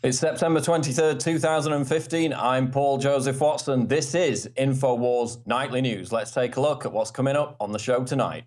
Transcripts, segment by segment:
It's September 23rd, 2015. I'm Paul Joseph Watson. This is InfoWars Nightly News. Let's take a look at what's coming up on the show tonight.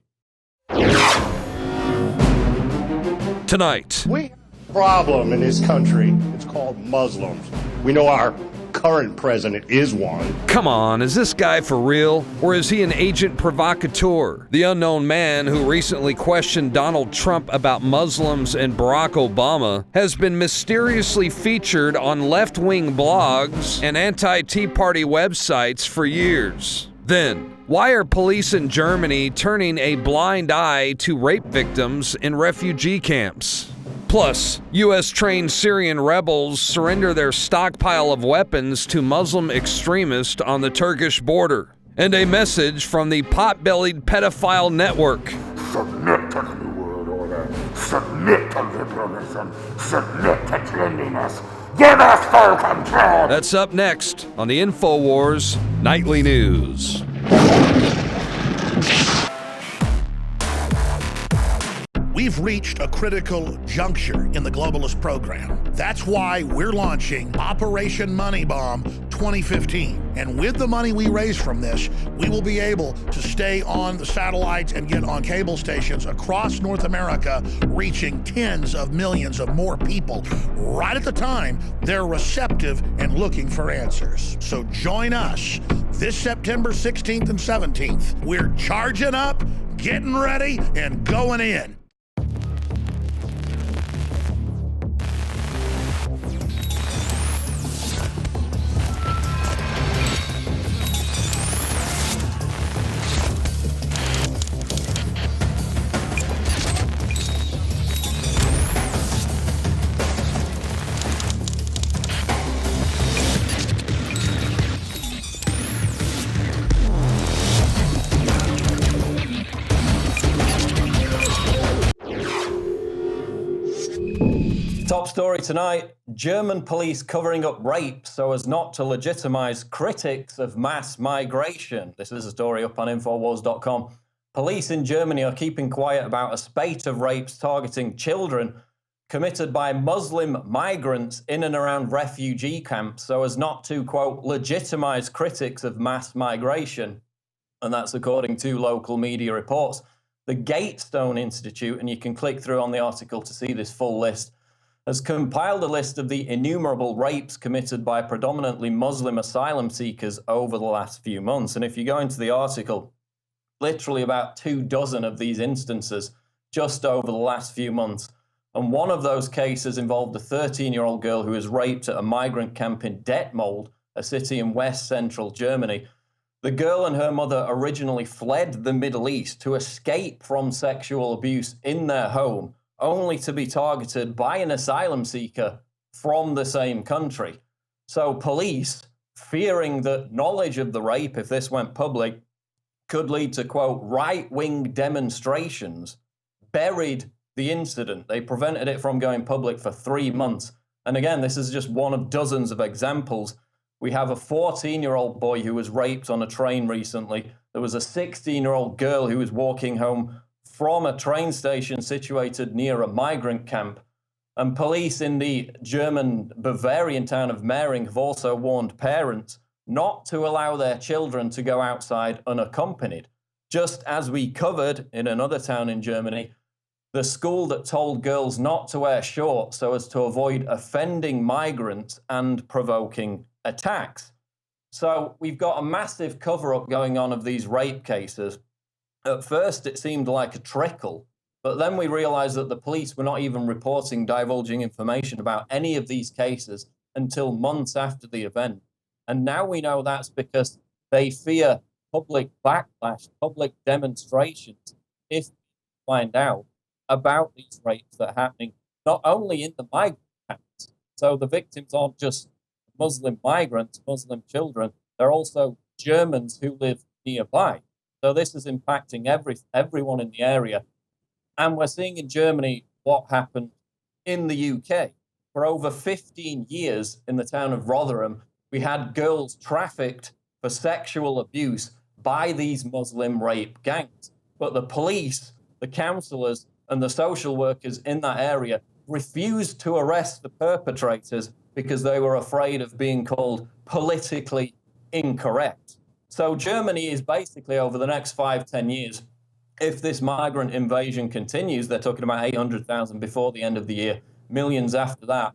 Tonight. We have a problem in this country. It's called Muslims. We know our current president is one. Come on, is this guy for real? Or is he an agent provocateur? The unknown man who recently questioned Donald Trump about Muslims and Barack Obama has been mysteriously featured on left-wing blogs and anti-Tea Party websites for years. Then, why are police in Germany turning a blind eye to rape victims in refugee camps? Plus, U.S.-trained Syrian rebels surrender their stockpile of weapons to Muslim extremists on the Turkish border. And a message from the pot-bellied pedophile network. Submit to the New World Order. Submit to liberalism. Submit to cleanliness. Give us full control. That's up next on the InfoWars Nightly News. We've reached a critical juncture in the globalist program. That's why we're launching Operation Money Bomb 2015. And with the money we raise from this, we will be able to stay on the satellites and get on cable stations across North America, reaching tens of millions of more people right at the time they're receptive and looking for answers. So join us this September 16th and 17th. We're charging up, getting ready, and going in. Top story tonight, German police covering up rape so as not to legitimize critics of mass migration. This is a story up on NoWorldOrder.com. Police in Germany are keeping quiet about a spate of rapes targeting children committed by Muslim migrants in and around refugee camps so as not to, quote, legitimize critics of mass migration. And that's according to local media reports. The Gatestone Institute, and you can click through on the article to see this full list, has compiled a list of the innumerable rapes committed by predominantly Muslim asylum seekers over the last few months. And if you go into the article, literally about 24 of these instances just over the last few months. And one of those cases involved a 13-year-old girl who was raped at a migrant camp in Detmold, a city in west central Germany. The girl and her mother originally fled the Middle East to escape from sexual abuse in their home, only to be targeted by an asylum seeker from the same country. So police, fearing that knowledge of the rape, if this went public, could lead to, quote, right-wing demonstrations, buried the incident. They prevented it from going public for 3 months. And again, this is just one of dozens of examples. We have a 14-year-old boy who was raped on a train recently. There was a 16-year-old girl who was walking home from a train station situated near a migrant camp. And police in the German Bavarian town of Mering have also warned parents not to allow their children to go outside unaccompanied. Just as we covered in another town in Germany, the school that told girls not to wear shorts so as to avoid offending migrants and provoking attacks. So we've got a massive cover-up going on of these rape cases. At first, it seemed like a trickle, but then we realized that the police were not even reporting divulging information about any of these cases until months after the event. And now we know that's because they fear public backlash, public demonstrations, if they find out about these rapes that are happening, not only in the migrant camps. So the victims aren't just Muslim migrants, Muslim children, they're also Germans who live nearby. So this is impacting everyone in the area. And we're seeing in Germany what happened in the UK. For over 15 years in the town of Rotherham, we had girls trafficked for sexual abuse by these Muslim rape gangs. But the police, the counsellors, and the social workers in that area refused to arrest the perpetrators because they were afraid of being called politically incorrect. So Germany is basically, over the next 5-10 years, if this migrant invasion continues, they're talking about 800,000 before the end of the year, millions after that,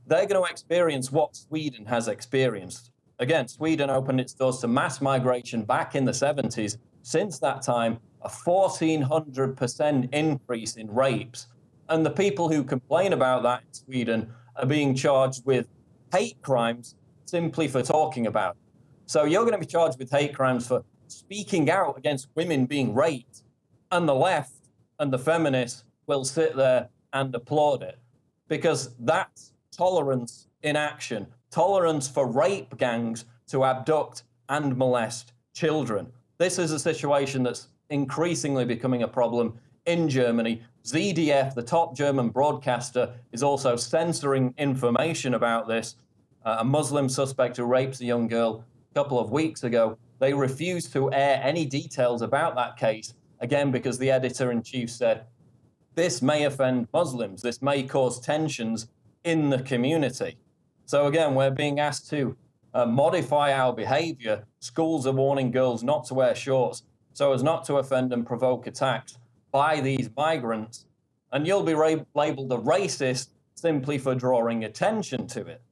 they're going to experience what Sweden has experienced. Again, Sweden opened its doors to mass migration back in the 70s. Since that time, a 1,400% increase in rapes. And the people who complain about that in Sweden are being charged with hate crimes simply for talking about it. So you're going to be charged with hate crimes for speaking out against women being raped, and the left and the feminists will sit there and applaud it, because that's tolerance in action. Tolerance for rape gangs to abduct and molest children. This is a situation that's increasingly becoming a problem in Germany. ZDF, the top German broadcaster, is also censoring information about this. A Muslim suspect who rapes a young girl a couple of weeks ago, they refused to air any details about that case, again, because the editor-in-chief said, this may offend Muslims, this may cause tensions in the community. So again, we're being asked to modify our behavior. Schools are warning girls not to wear shorts so as not to offend and provoke attacks by these migrants. And you'll be labeled a racist simply for drawing attention to it.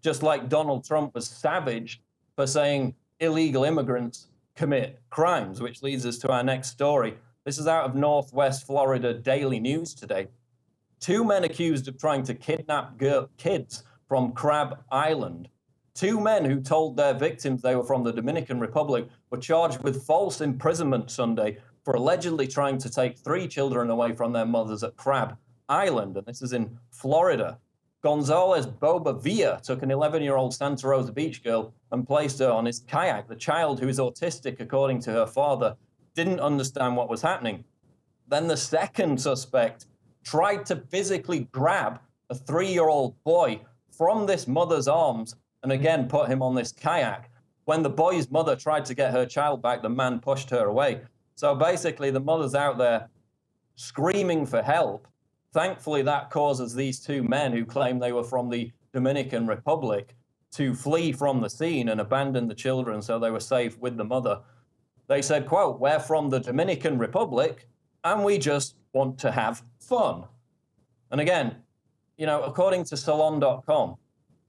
Just like Donald Trump was savage for saying illegal immigrants commit crimes, which leads us to our next story. This is out of Northwest Florida Daily News today. 2 men accused of trying to kidnap kids from Crab Island. 2 men who told their victims they were from the Dominican Republic were charged with false imprisonment Sunday for allegedly trying to take 3 children away from their mothers at Crab Island, and this is in Florida. Gonzalez Bobavilla took an 11-year-old Santa Rosa Beach girl and placed her on his kayak. The child, who is autistic according to her father, didn't understand what was happening. Then the second suspect tried to physically grab a 3-year-old boy from this mother's arms and again put him on this kayak. When the boy's mother tried to get her child back, the man pushed her away. So basically the mother's out there screaming for help. Thankfully, that causes these 2 men who claim they were from the Dominican Republic to flee from the scene and abandon the children so they were safe with the mother. They said, quote, "We're from the Dominican Republic and we just want to have fun." And again, you know, according to Salon.com,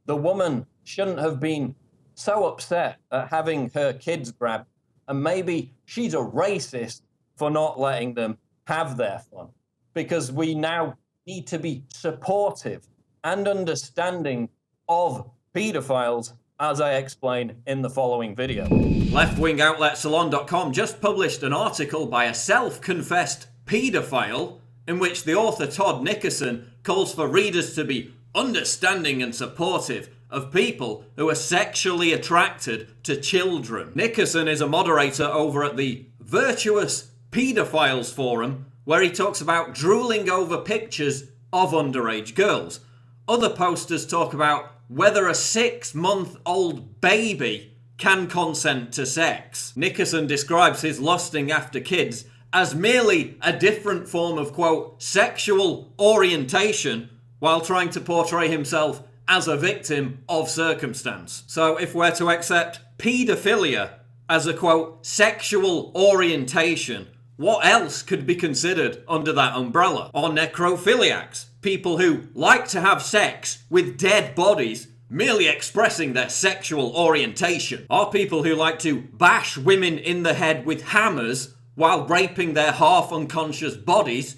the woman shouldn't have been so upset at having her kids grabbed, and maybe she's a racist for not letting them have their fun. Because we now need to be supportive and understanding of pedophiles, as I explain in the following video. Left-wing outlet Salon.com just published an article by a self-confessed pedophile in which the author Todd Nickerson calls for readers to be understanding and supportive of people who are sexually attracted to children. Nickerson is a moderator over at the Virtuous Pedophiles Forum, where he talks about drooling over pictures of underage girls. Other posters talk about whether a 6-month-old baby can consent to sex. Nickerson describes his lusting after kids as merely a different form of, quote, sexual orientation, while trying to portray himself as a victim of circumstance. So if we're to accept pedophilia as a, quote, sexual orientation, what else could be considered under that umbrella? Or necrophiliacs, people who like to have sex with dead bodies, merely expressing their sexual orientation. Or people who like to bash women in the head with hammers while raping their half-unconscious bodies,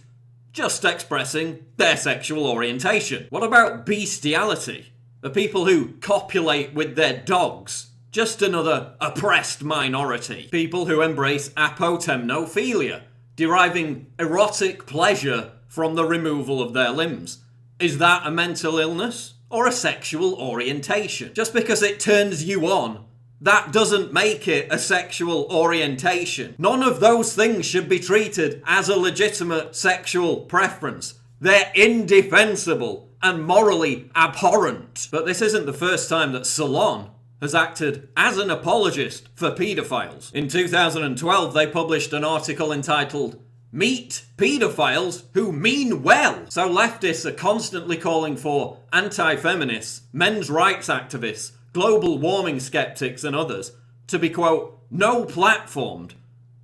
just expressing their sexual orientation. What about bestiality? The people who copulate with their dogs, just another oppressed minority. People who embrace apotemnophilia, deriving erotic pleasure from the removal of their limbs. Is that a mental illness or a sexual orientation? Just because it turns you on, that doesn't make it a sexual orientation. None of those things should be treated as a legitimate sexual preference. They're indefensible and morally abhorrent. But this isn't the first time that Salon has acted as an apologist for pedophiles. In 2012, they published an article entitled meet paedophiles who mean well. So leftists are constantly calling for anti-feminists, men's rights activists, global warming skeptics and others to be, quote, no-platformed,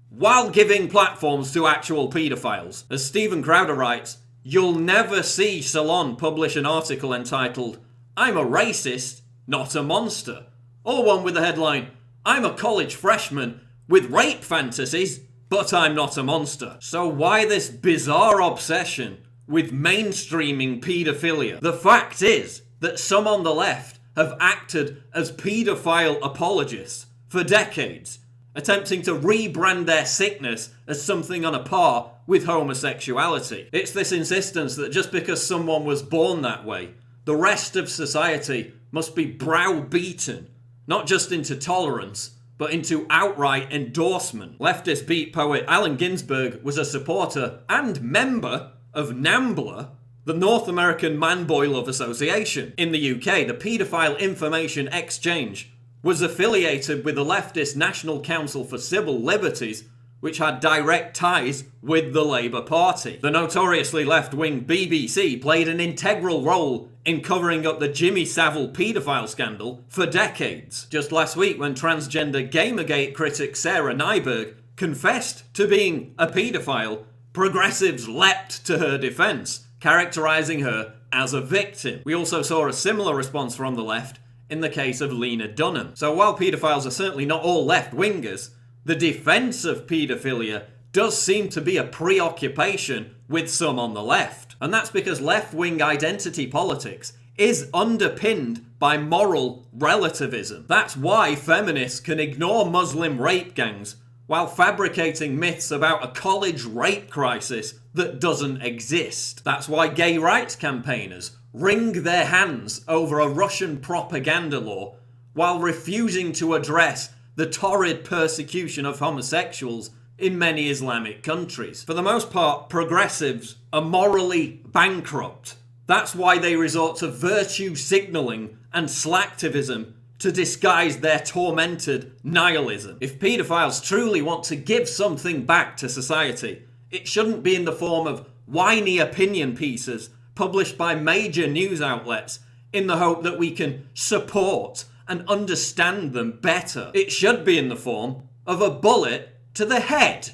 while giving platforms to actual paedophiles. As Stephen Crowder writes, you'll never see Salon publish an article entitled, I'm a racist, not a monster, or one with the headline, I'm a college freshman with rape fantasies, but I'm not a monster. So why this bizarre obsession with mainstreaming paedophilia? The fact is that some on the left have acted as paedophile apologists for decades, attempting to rebrand their sickness as something on a par with homosexuality. It's this insistence that just because someone was born that way, the rest of society must be browbeaten, not just into tolerance, but into outright endorsement. Leftist beat poet Allen Ginsberg was a supporter and member of NAMBLA, the North American Man-Boy Love Association. In the UK, the Paedophile Information Exchange was affiliated with the leftist National Council for Civil Liberties, which had direct ties with the Labour Party. The notoriously left-wing BBC played an integral role in covering up the Jimmy Savile paedophile scandal for decades. Just last week, when transgender Gamergate critic Sarah Nyberg confessed to being a paedophile, progressives leapt to her defence, characterising her as a victim. We also saw a similar response from the left in the case of Lena Dunham. So while paedophiles are certainly not all left-wingers, the defence of paedophilia does seem to be a preoccupation with some on the left. And that's because left-wing identity politics is underpinned by moral relativism. That's why feminists can ignore Muslim rape gangs while fabricating myths about a college rape crisis that doesn't exist. That's why gay rights campaigners wring their hands over a Russian propaganda law while refusing to address the torrid persecution of homosexuals in many Islamic countries. For the most part, progressives are morally bankrupt. That's why they resort to virtue signalling and slacktivism to disguise their tormented nihilism. If paedophiles truly want to give something back to society, it shouldn't be in the form of whiny opinion pieces published by major news outlets in the hope that we can support and understand them better. It should be in the form of a bullet to the head.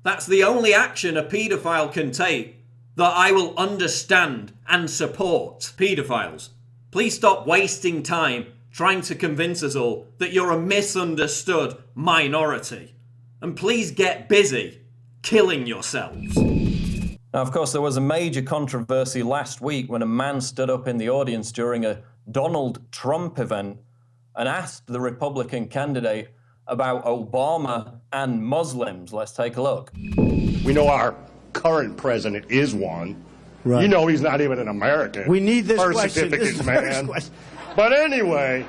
That's the only action a paedophile can take that I will understand and support. Paedophiles, please stop wasting time trying to convince us all that you're a misunderstood minority. And please get busy killing yourselves. Now, of course, there was a major controversy last week when a man stood up in the audience during a Donald Trump event and asked the Republican candidate about Obama and Muslims. Let's take a look. We know our current president is one. Right. You know he's not even an American. We need this Birth question. This is certificates, the first man. question. But anyway,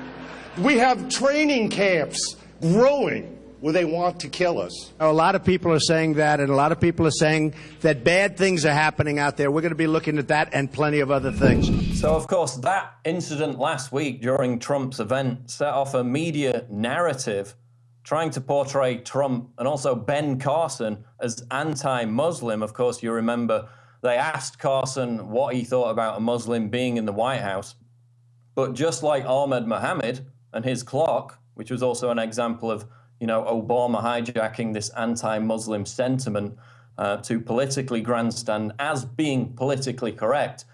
we have training camps growing where they want to kill us. A lot of people are saying that, and a lot of people are saying that bad things are happening out there. We're going to be looking at that and plenty of other things. So, of course, that incident last week during Trump's event set off a media narrative trying to portray Trump and also Ben Carson as anti-Muslim. Of course, you remember they asked Carson what he thought about a Muslim being in the White House. But just like Ahmed Mohammed and his clock, which was also an example of, Obama hijacking this anti-Muslim sentiment to politically grandstand as being politically correct,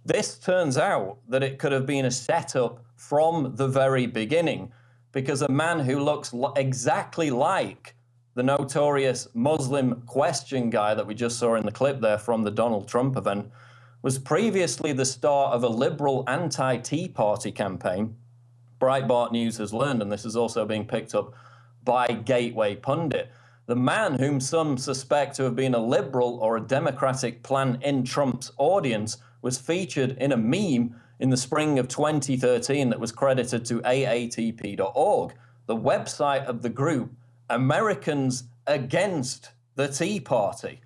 this turns out that it could have been a setup from the very beginning, because a man who looks exactly like the notorious Muslim question guy that we just saw in the clip there from the Donald Trump event was previously the star of a liberal anti-Tea Party campaign. Breitbart News has learned, and this is also being picked up by Gateway Pundit. The man whom some suspect to have been a liberal or a Democratic plant in Trump's audience was featured in a meme in the spring of 2013 that was credited to AATP.org, the website of the group Americans Against the Tea Party.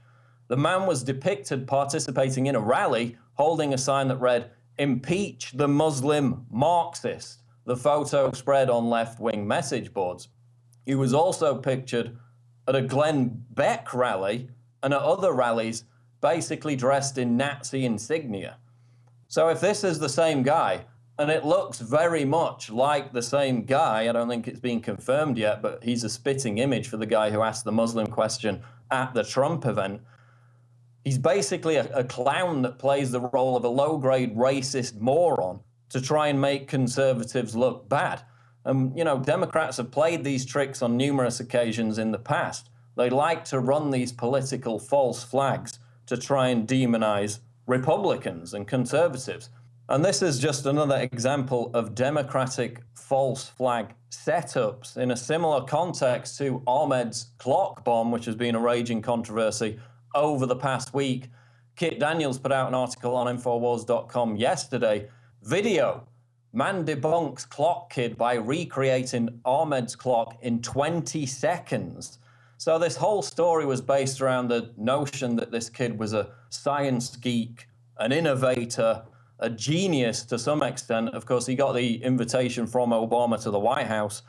The man was depicted participating in a rally holding a sign that read, "Impeach the Muslim Marxist." The photo spread on left-wing message boards. He was also pictured at a Glenn Beck rally and at other rallies basically dressed in Nazi insignia. So if this is the same guy, and it looks very much like the same guy, I don't think it's been confirmed yet, but he's a spitting image for the guy who asked the Muslim question at the Trump event. He's basically a clown that plays the role of a low-grade racist moron to try and make conservatives look bad. And, you know, Democrats have played these tricks on numerous occasions in the past. They like to run these political false flags to try and demonize Republicans and conservatives. And this is just another example of Democratic false flag setups in a similar context to Ahmed's clock bomb, which has been a raging controversy over the past week. Kit Daniels put out an article on NoWorldOrder.com yesterday. Video. Man debunks clock kid by recreating Ahmed's clock in 20 seconds. So this whole story was based around the notion that this kid was a science geek, an innovator, a genius to some extent. Of course, he got the invitation from Obama to the White House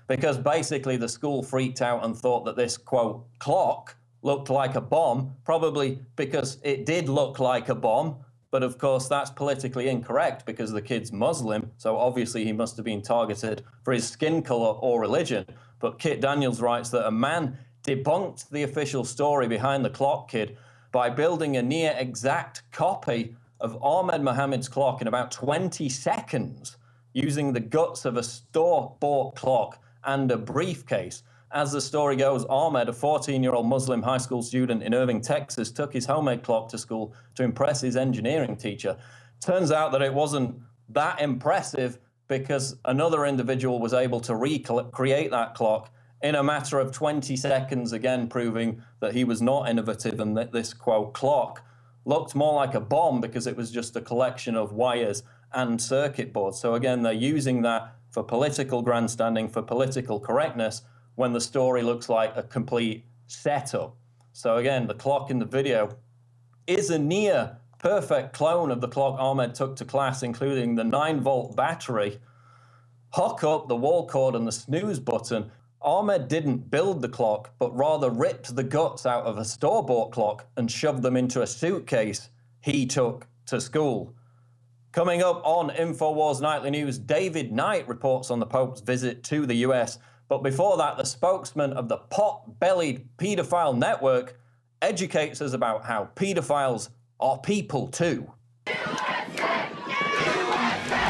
because basically the school freaked out and thought that this, quote, clock looked like a bomb, probably because it did look like a bomb. But of course, that's politically incorrect because the kid's Muslim, so obviously he must have been targeted for his skin color or religion. But Kit Daniels writes that a man debunked the official story behind the clock kid by building a near exact copy of Ahmed Mohammed's clock in about 20 seconds, using the guts of a store-bought clock and a briefcase. As the story goes, Ahmed, a 14-year-old Muslim high school student in Irving, Texas, took his homemade clock to school to impress his engineering teacher. Turns out that it wasn't that impressive because another individual was able to recreate that clock in a matter of 20 seconds, again proving that he was not innovative and that this, quote, clock looked more like a bomb because it was just a collection of wires and circuit boards. So again, they're using that for political grandstanding, for political correctness, when the story looks like a complete setup. So again, the clock in the video is a near perfect clone of the clock Ahmed took to class, including the 9-volt battery, hook up, the wall cord, and the snooze button. Ahmed didn't build the clock, but rather ripped the guts out of a store-bought clock and shoved them into a suitcase he took to school. Coming up on InfoWars Nightly News, David Knight reports on the Pope's visit to the US. But before that, the spokesman of the pot-bellied pedophile network educates us about how pedophiles are people too.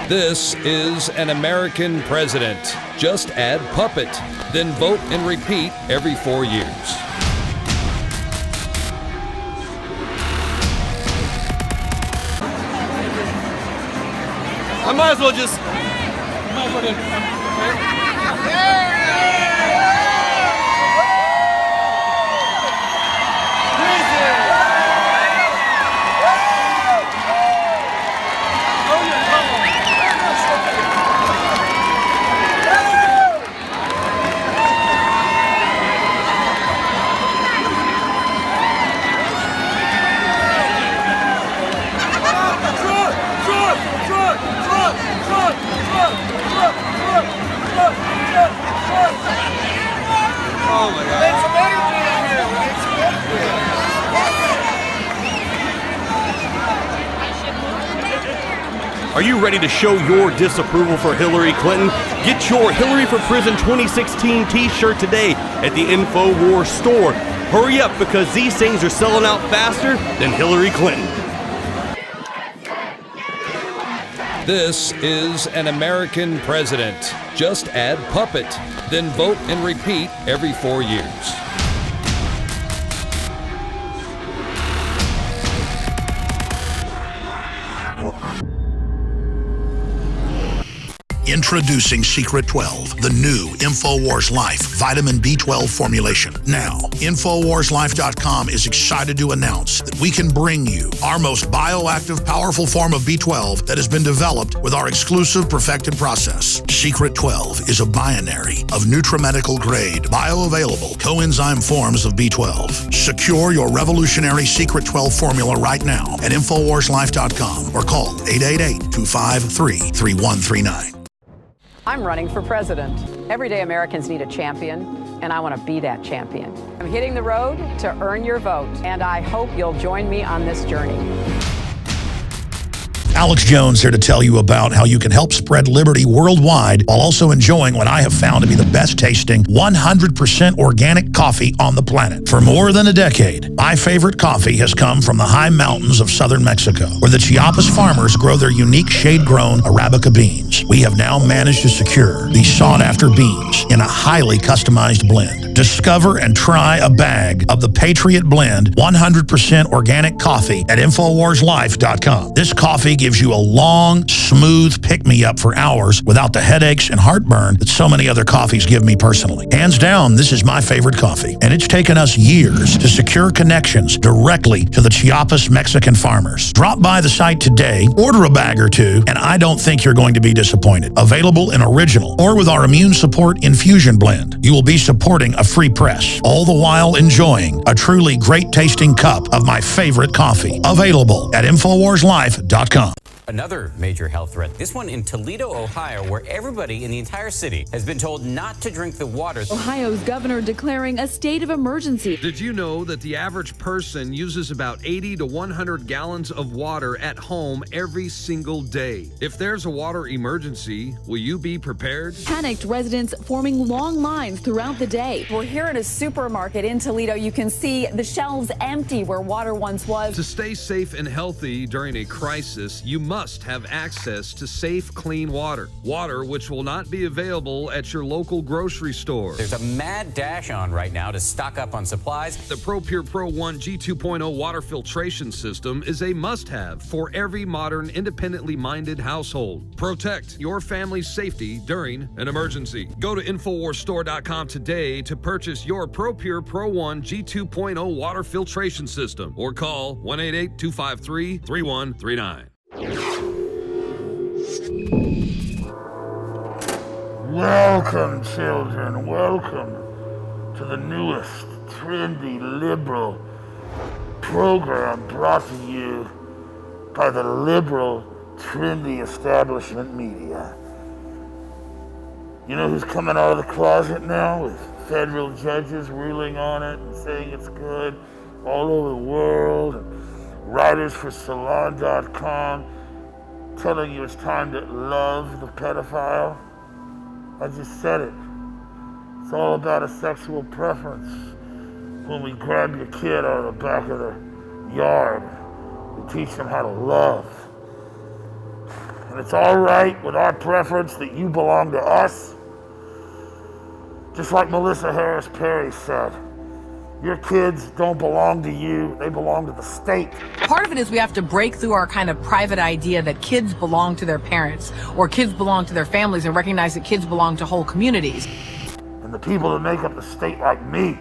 This is an American president. Just add puppet, then vote and repeat every 4 years. I might as well just... Oh my God. There's some energy in here. We need some energy. Are you ready to show your disapproval for Hillary Clinton? Get your Hillary for Prison 2016 t-shirt today at the InfoWars store. Hurry up because these things are selling out faster than Hillary Clinton. This is an American president. Just add puppet, then vote and repeat every 4 years. Introducing Secret 12, the new InfoWars Life vitamin B12 formulation. Now, InfoWarsLife.com is excited to announce that we can bring you our most bioactive, powerful form of B12 that has been developed with our exclusive perfected process. Secret 12 is a binary of nutramedical grade, bioavailable coenzyme forms of B12. Secure your revolutionary Secret 12 formula right now at InfoWarsLife.com or call 888-253-3139. I'm running for president. Everyday Americans need a champion, and I want to be that champion. I'm hitting the road to earn your vote, and I hope you'll join me on this journey. Alex Jones here to tell you about how you can help spread liberty worldwide while also enjoying what I have found to be the best tasting 100% organic coffee on the planet. For more than a decade, my favorite coffee has come from the high mountains of southern Mexico, where the Chiapas farmers grow their unique shade-grown Arabica beans. We have now managed to secure these sought-after beans in a highly customized blend. Discover and try a bag of the Patriot Blend 100% organic coffee at InfoWarsLife.com. This coffee gives you a long, smooth pick-me-up for hours without the headaches and heartburn that so many other coffees give me personally. Hands down, this is my favorite coffee, and it's taken us years to secure connections directly to the Chiapas Mexican farmers. Drop by the site today, order a bag or two, and I don't think you're going to be disappointed. Available in original or with our immune support infusion blend. You will be supporting a free press, all the while enjoying a truly great-tasting cup of my favorite coffee. Available at InfoWarsLife.com. Another major health threat, this one in Toledo, Ohio, where everybody in the entire city has been told not to drink the water. Ohio's governor declaring a state of emergency. Did you know that the average person uses about 80 to 100 gallons of water at home every single day? If there's a water emergency, will you be prepared? Panicked residents forming long lines throughout the day. We're here at a supermarket in Toledo. You can see the shelves empty where water once was. To stay safe and healthy during a crisis, you must have access to safe, clean water. Water which will not be available at your local grocery store. There's a mad dash on right now to stock up on supplies. The ProPure Pro 1 G2.0 water filtration system is a must-have for every modern, independently minded household. Protect your family's safety during an emergency. Go to InfoWarsStore.com today to purchase your ProPure Pro 1 G2.0 water filtration system or call 1-888-253-3139. Welcome, children, welcome to the newest, trendy, liberal program brought to you by the liberal, trendy establishment media. You know who's coming out of the closet now with federal judges ruling on it and saying it's good all over the world, and writers for Salon.com telling you it's time to love the pedophile? I just said it. It's all about a sexual preference. When we grab your kid out of the back of the yard, we teach them how to love. And it's all right with our preference that you belong to us. Just like Melissa Harris Perry said, your kids don't belong to you, they belong to the state. Part of it is we have to break through our kind of private idea that kids belong to their parents or kids belong to their families and recognize that kids belong to whole communities. And the people that make up the state like me.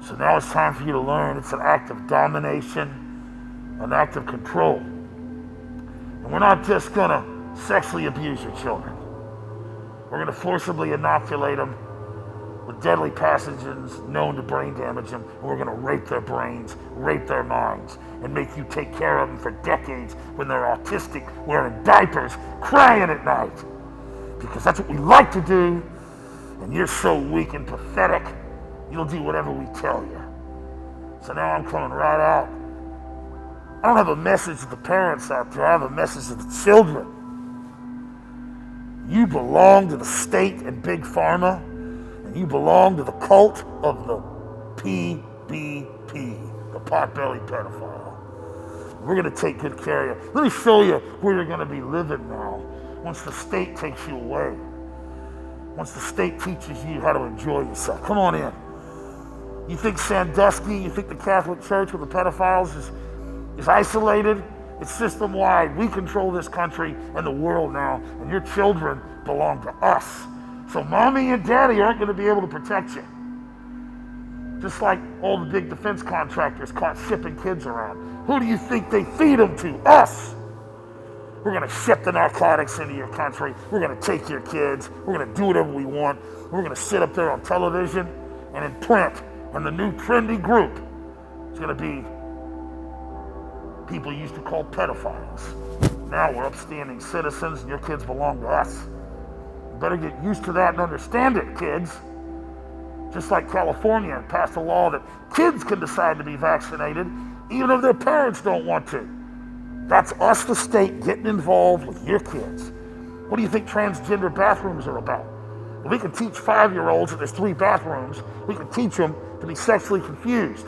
So now it's time for you to learn it's an act of domination, an act of control. And we're not just gonna sexually abuse your children. We're gonna forcibly inoculate them with deadly pathogens known to brain damage them, and we're gonna rape their brains, rape their minds, and make you take care of them for decades when they're autistic, wearing diapers, crying at night. Because that's what we like to do, and you're so weak and pathetic, you'll do whatever we tell you. So now I'm coming right out. I don't have a message to the parents out there, I have a message to the children. You belong to the state and big pharma, and you belong to the cult of the PBP, the pot-bellied pedophile. We're gonna take good care of you. Let me show you where you're gonna be living now, once the state takes you away. Once the state teaches you how to enjoy yourself. Come on in. You think Sandusky, you think the Catholic Church with the pedophiles is isolated? It's system-wide. We control this country and the world now, and your children belong to us. So mommy and daddy aren't gonna be able to protect you. Just like all the big defense contractors caught shipping kids around. Who do you think they feed them to? Us. We're gonna ship the narcotics into your country. We're gonna take your kids. We're gonna do whatever we want. We're gonna sit up there on television and imprint. And the new trendy group is gonna be people used to call pedophiles. Now we're upstanding citizens and your kids belong to us. You better get used to that and understand it, kids. Just like California passed a law that kids can decide to be vaccinated even if their parents don't want to. That's us, the state, getting involved with your kids. What do you think transgender bathrooms are about? If we can teach 5-year-olds that there's 3 bathrooms, we can teach them to be sexually confused.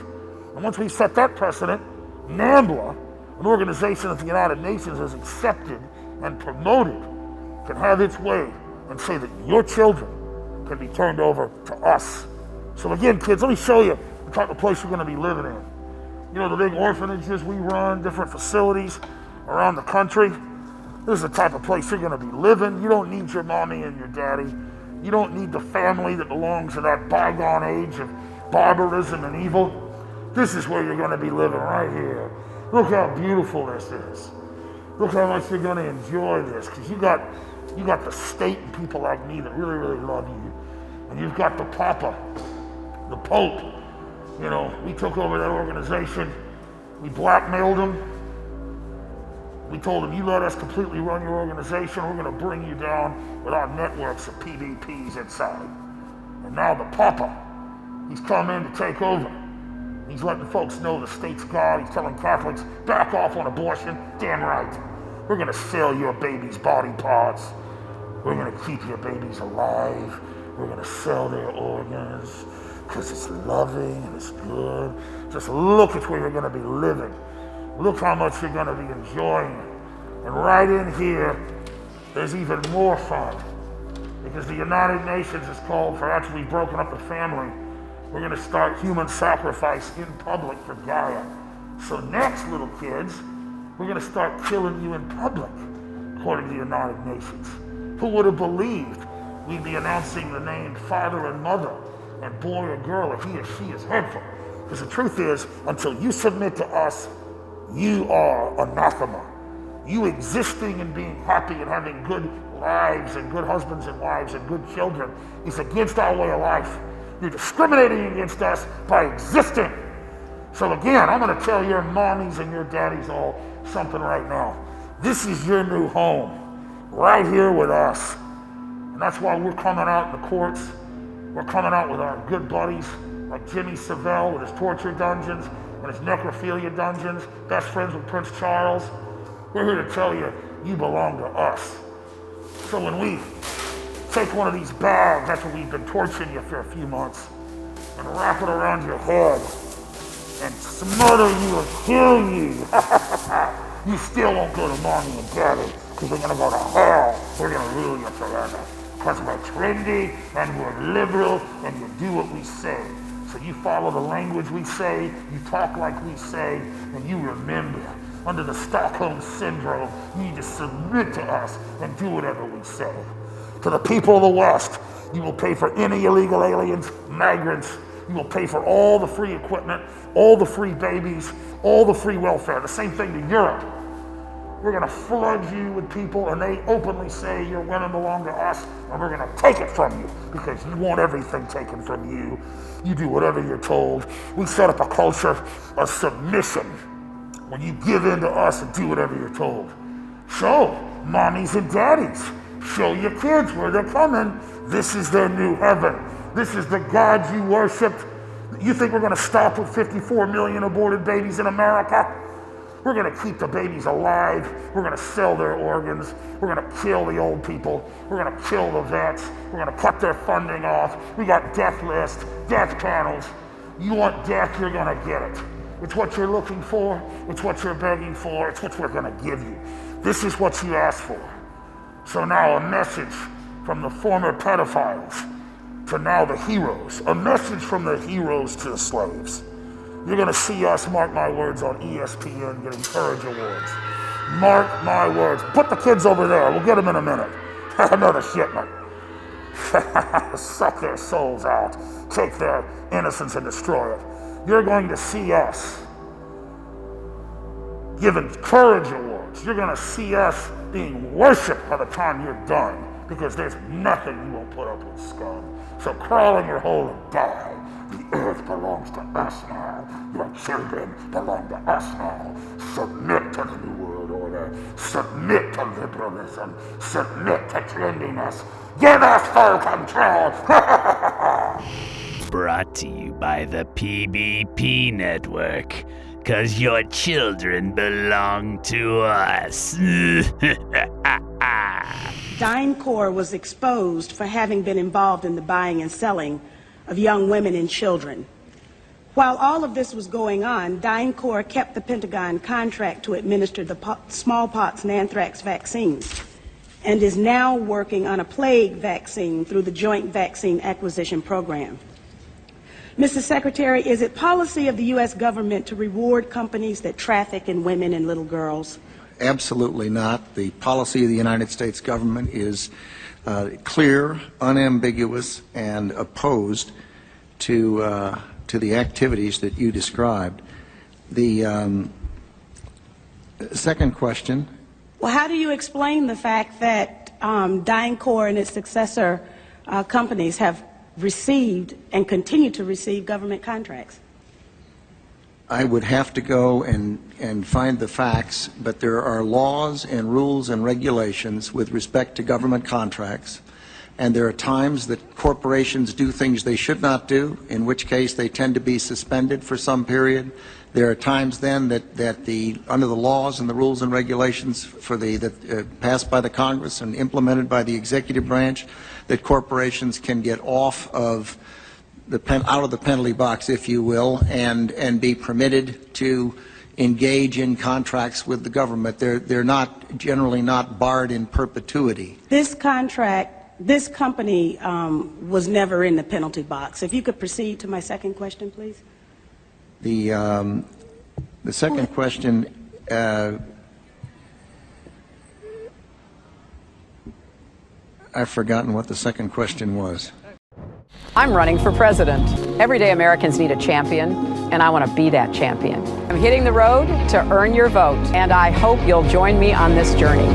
And once we set that precedent, NAMBLA, an organization that the United Nations has accepted and promoted, can have its way and say that your children can be turned over to us. So again, kids, let me show you the type of place you're going to be living in. You know, the big orphanages we run, different facilities around the country. This is the type of place you're going to be living. You don't need your mommy and your daddy. You don't need the family that belongs to that bygone age of barbarism and evil. This is where you're going to be living, right here. Look how beautiful this is. Look how much you're going to enjoy this, because you got the state and people like me that really, really love you. And you've got the Papa, the Pope. You know, we took over that organization. We blackmailed him. We told him, you let us completely run your organization, we're going to bring you down with our networks of PDPs inside. And now the Papa, he's come in to take over. He's letting folks know the state's God. He's telling Catholics, back off on abortion. Damn right. We're going to sell your baby's body parts. We're going to keep your babies alive. We're going to sell their organs because it's loving and it's good. Just look at where you're going to be living. Look how much you're going to be enjoying. And right in here, there's even more fun. Because the United Nations has called for, after we've broken up the family, we're going to start human sacrifice in public for Gaia. So next, little kids, we're going to start killing you in public, according to the United Nations. Who would have believed we'd be announcing the name father and mother, and boy or girl, if he or she is hurtful? Because the truth is, until you submit to us, you are anathema. You existing and being happy and having good lives and good husbands and wives and good children is against our way of life. You're discriminating against us by existing. So again, I'm going to tell your mommies and your daddies all something right now. This is your new home, right here with us. And that's why we're coming out in the courts. We're coming out with our good buddies like Jimmy Savile with his torture dungeons and his necrophilia dungeons, best friends with Prince Charles. We're here to tell you, you belong to us. So when we take one of these bags after we've been torturing you for a few months and wrap it around your head and smother you and kill you, you still won't go to mommy and daddy because you're going to go to hell. We're going to rule you forever because we're trendy and we're liberal and you do what we say. So you follow the language we say, you talk like we say, and you remember, under the Stockholm Syndrome, you need to submit to us and do whatever we say. To the people of the West, you will pay for any illegal aliens, migrants. You will pay for all the free equipment, all the free babies, all the free welfare. The same thing to Europe. We're going to flood you with people, and they openly say your women belong to us, and we're going to take it from you because you want everything taken from you. You do whatever you're told. We set up a culture of submission when you give in to us and do whatever you're told. So, mommies and daddies, show your kids where they're coming. This is their new heaven. This is the God you worshiped. You think we're going to stop with 54 million aborted babies in America? We're going to keep the babies alive. We're going to sell their organs. We're going to kill the old people. We're going to kill the vets. We're going to cut their funding off. We got death lists, death panels. You want death, you're going to get it. It's what you're looking for. It's what you're begging for. It's what we're going to give you. This is what you asked for. So now a message from the former pedophiles to now the heroes. A message from the heroes to the slaves. You're going to see us, mark my words, on ESPN getting Courage Awards. Mark my words. Put the kids over there. We'll get them in a minute. Another shipment. Suck their souls out. Take their innocence and destroy it. You're going to see us given Courage Awards. You're going to see us being worshipped by the time you're done because there's nothing you won't put up with, scum. So crawl in your hole and die. The earth belongs to us now. Your children belong to us now. Submit to the New World Order. Submit to liberalism. Submit to trendiness. Give us full control. Brought to you by the PBP Network, 'cause your children belong to us. DynCorp was exposed for having been involved in the buying and selling of young women and children. While all of this was going on, DynCorp kept the Pentagon contract to administer the smallpox and anthrax vaccines and is now working on a plague vaccine through the Joint Vaccine Acquisition Program. Mr. Secretary, is it policy of the U.S. government to reward companies that traffic in women and little girls? Absolutely not. The policy of the United States government is clear, unambiguous, and opposed to the activities that you described. The second question. Well, how do you explain the fact that DynCorp and its successor companies have received and continue to receive government contracts? I would have to go and find the facts, but there are laws and rules and regulations with respect to government contracts, and there are times that corporations do things they should not do, in which case they tend to be suspended for some period. There are times then that under the laws and the rules and regulations passed by the Congress and implemented by the executive branch, that corporations can get off of out of the penalty box, if you will, and be permitted to engage in contracts with the government. They're not generally not barred in perpetuity. This company was never in the penalty box. If you could proceed to my second question, please. The second question, I've forgotten what the second question was. I'm running for president. Everyday Americans need a champion, and I want to be that champion. I'm hitting the road to earn your vote, and I hope you'll join me on this journey.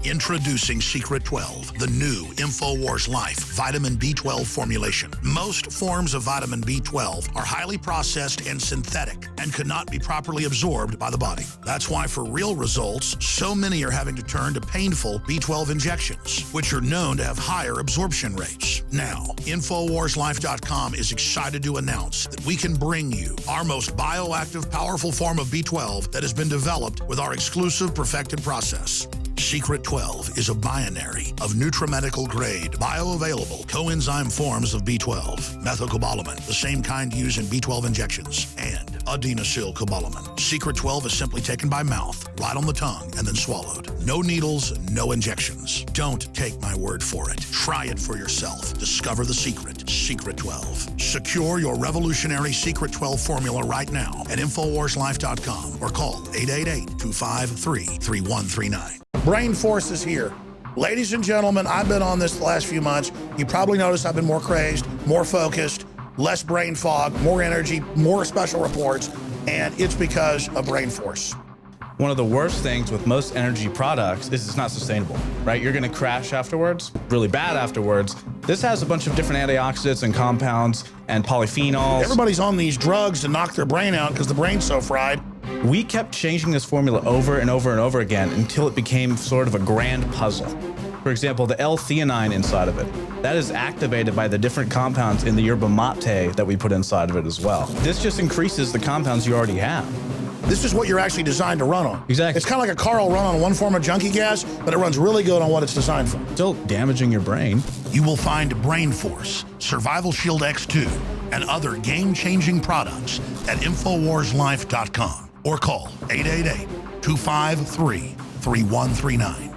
Introducing Secret 12, the new InfoWars Life Vitamin B12 formulation. Most forms of vitamin B12 are highly processed and synthetic and could not be properly absorbed by the body. That's why for real results, so many are having to turn to painful B12 injections, which are known to have higher absorption rates. Now, InfoWarsLife.com is excited to announce that we can bring you our most bioactive, powerful form of B12 that has been developed with our exclusive perfected process. Secret 12 is a binary of nutramedical grade, bioavailable coenzyme forms of B12, methylcobalamin, the same kind used in B12 injections, and adenosylcobalamin. Secret 12 is simply taken by mouth, right on the tongue, and then swallowed. No needles, no injections. Don't take my word for it. Try it for yourself. Discover the secret. Secret 12. Secure your revolutionary Secret 12 formula right now at InfoWarsLife.com or call 888-253-3139. Brain Force is here. Ladies and gentlemen, I've been on this the last few months. You probably noticed I've been more crazed, more focused, less brain fog, more energy, more special reports, and it's because of Brain Force. One of the worst things with most energy products is it's not sustainable, right? You're gonna crash afterwards, really bad afterwards. This has a bunch of different antioxidants and compounds and polyphenols. Everybody's on these drugs to knock their brain out because the brain's so fried. We kept changing this formula over and over and over again until it became sort of a grand puzzle. For example, the L-theanine inside of it, that is activated by the different compounds in the yerba mate that we put inside of it as well. This just increases the compounds you already have. This is what you're actually designed to run on. Exactly. It's kind of like a car will run on one form of junkie gas, but it runs really good on what it's designed for. Still damaging your brain. You will find Brain Force, Survival Shield X2, and other game-changing products at InfoWarsLife.com or call 888-253-3139.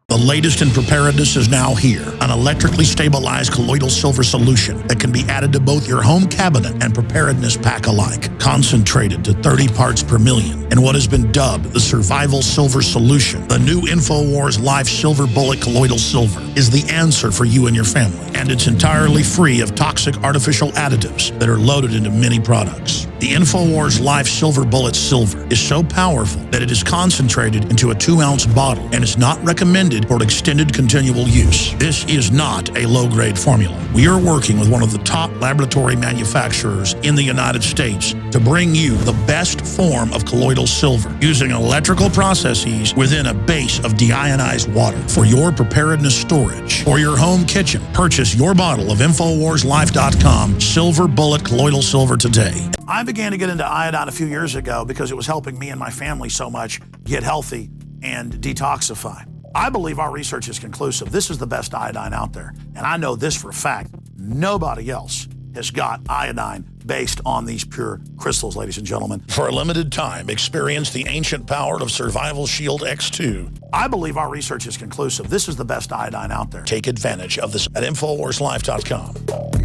The latest in preparedness is now here, an electrically stabilized colloidal silver solution that can be added to both your home cabinet and preparedness pack alike, concentrated to 30 parts per million in what has been dubbed the Survival Silver Solution. The new InfoWars Life Silver Bullet Colloidal Silver is the answer for you and your family, and it's entirely free of toxic artificial additives that are loaded into many products. The InfoWars Life Silver Bullet Silver is so powerful that it is concentrated into a 2-ounce bottle and is not recommended intended for extended continual use. This is not a low-grade formula. We are working with one of the top laboratory manufacturers in the United States to bring you the best form of colloidal silver using electrical processes within a base of deionized water. For your preparedness storage or your home kitchen, purchase your bottle of InfoWarsLife.com Silver Bullet Colloidal Silver today. I began to get into iodine a few years ago because it was helping me and my family so much get healthy and detoxify. I believe our research is conclusive. This is the best iodine out there. And I know this for a fact. Nobody else has got iodine based on these pure crystals, ladies and gentlemen. For a limited time, experience the ancient power of Survival Shield X2. I believe our research is conclusive. This is the best iodine out there. Take advantage of this at InfoWarsLife.com.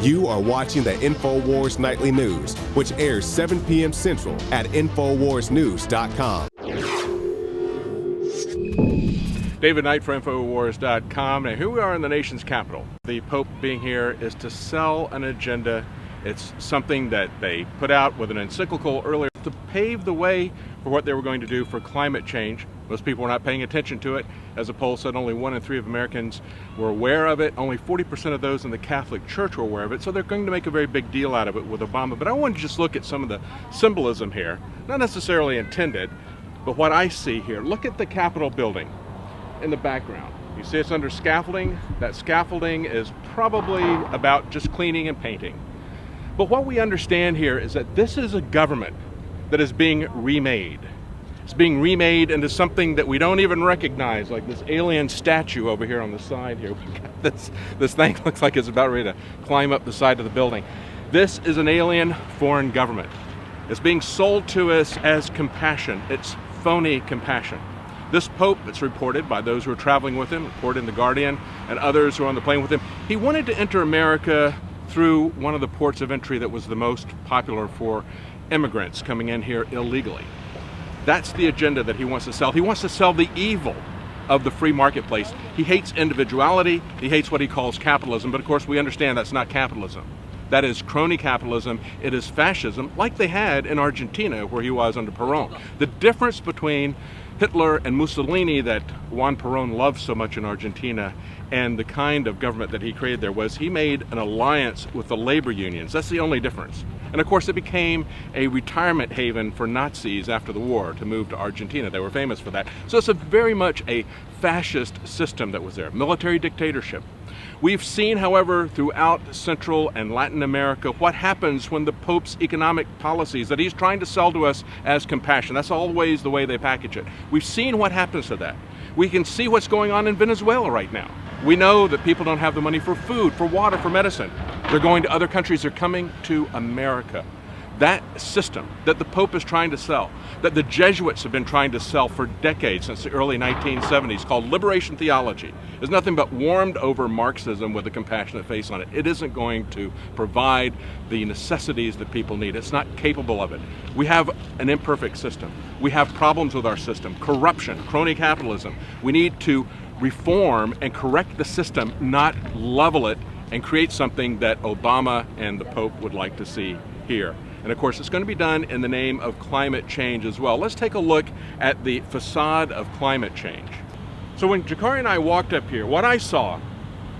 You are watching the InfoWars Nightly News, which airs 7 p.m. Central at InfoWarsNews.com. David Knight for InfoWars.com. Now, here we are in the nation's capital. The Pope being here is to sell an agenda. It's something that they put out with an encyclical earlier to pave the way for what they were going to do for climate change. Most people were not paying attention to it. As a poll said, only 1 in 3 of Americans were aware of it. Only 40% of those in the Catholic Church were aware of it. So they're going to make a very big deal out of it with Obama. But I wanted to just look at some of the symbolism here. Not necessarily intended, but what I see here. Look at the Capitol building in the background. You see it's under scaffolding. That scaffolding is probably about just cleaning and painting. But what we understand here is that this is a government that is being remade. It's being remade into something that we don't even recognize, like this alien statue over here on the side here. We've got this thing looks like it's about ready to climb up the side of the building. This is an alien foreign government. It's being sold to us as compassion. It's phony compassion. This Pope, it's reported by those who are traveling with him, reported in The Guardian, and others who are on the plane with him, he wanted to enter America through one of the ports of entry that was the most popular for immigrants coming in here illegally. That's the agenda that he wants to sell. He wants to sell the evil of the free marketplace. He hates individuality. He hates what he calls capitalism. But of course, we understand that's not capitalism. That is crony capitalism. It is fascism, like they had in Argentina, where he was under Perón. The difference between Hitler and Mussolini that Juan Perón loved so much in Argentina and the kind of government that he created there was he made an alliance with the labor unions. That's the only difference. And of course, it became a retirement haven for Nazis after the war to move to Argentina. They were famous for that. So it's very much a fascist system that was there, military dictatorship. We've seen, however, throughout Central and Latin America, what happens when the Pope's economic policies that he's trying to sell to us as compassion, that's always the way they package it. We've seen what happens to that. We can see what's going on in Venezuela right now. We know that people don't have the money for food, for water, for medicine. They're going to other countries. They're coming to America. That system that the Pope is trying to sell, that the Jesuits have been trying to sell for decades, since the early 1970s, called liberation theology, is nothing but warmed over Marxism with a compassionate face on it. It isn't going to provide the necessities that people need. It's not capable of it. We have an imperfect system. We have problems with our system, corruption, crony capitalism. We need to reform and correct the system, not level it and create something that Obama and the Pope would like to see here. And of course, it's going to be done in the name of climate change as well. Let's take a look at the facade of climate change. So when Jakari and I walked up here, what I saw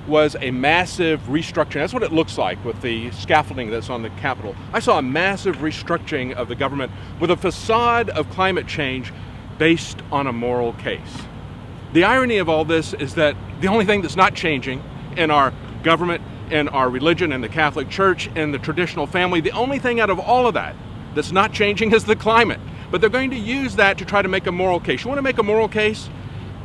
was a massive restructuring. That's what it looks like with the scaffolding that's on the Capitol. I saw a massive restructuring of the government with a facade of climate change based on a moral case. The irony of all this is that the only thing that's not changing in our government, in our religion, in the Catholic Church, in the traditional family, the only thing out of all of that that's not changing is the climate. But they're going to use that to try to make a moral case. You want to make a moral case?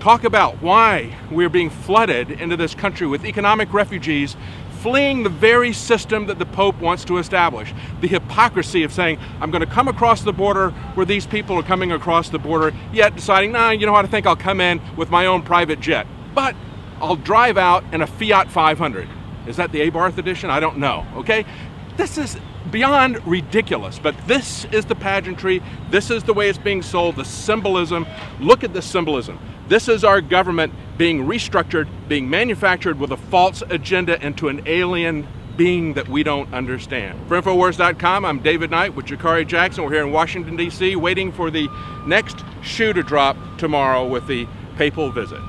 Talk about why we're being flooded into this country with economic refugees fleeing the very system that the Pope wants to establish. The hypocrisy of saying, I'm going to come across the border where these people are coming across the border, yet deciding, nah, you know what, I think I'll come in with my own private jet. But I'll drive out in a Fiat 500. Is that the Abarth edition? I don't know, okay? This is beyond ridiculous, but this is the pageantry. This is the way it's being sold, the symbolism. Look at the symbolism. This is our government being restructured, being manufactured with a false agenda into an alien being that we don't understand. For Infowars.com, I'm David Knight with Jakari Jackson. We're here in Washington, D.C., waiting for the next shoe to drop tomorrow with the papal visit.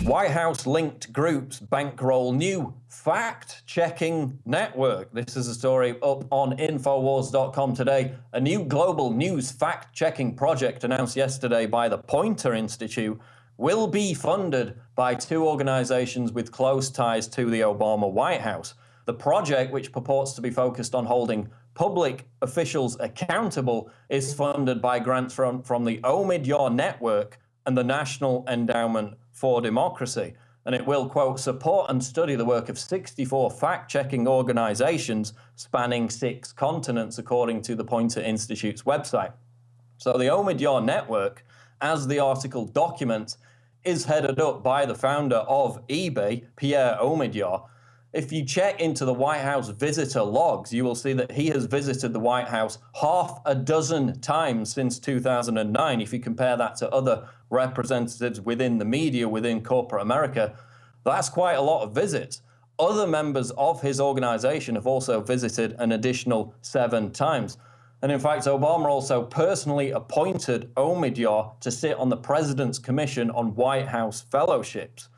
White House-linked groups bankroll new fact-checking network. This is a story up on Infowars.com today. A new global news fact-checking project announced yesterday by the Poynter Institute will be funded by two organizations with close ties to the Obama White House. The project, which purports to be focused on holding public officials accountable, is funded by grants from the Omidyar Network and the National Endowment for Democracy. And it will, quote, support and study the work of 64 fact-checking organizations spanning 6 continents, according to the Poynter Institute's website. So the Omidyar Network, as the article documents, is headed up by the founder of eBay, Pierre Omidyar. If you check into the White House visitor logs, you will see that he has visited the White House 6 times since 2009. If you compare that to other representatives within the media, within corporate America, that's quite a lot of visits. Other members of his organization have also visited an additional 7 times. And in fact, Obama also personally appointed Omidyar to sit on the President's Commission on White House Fellowships.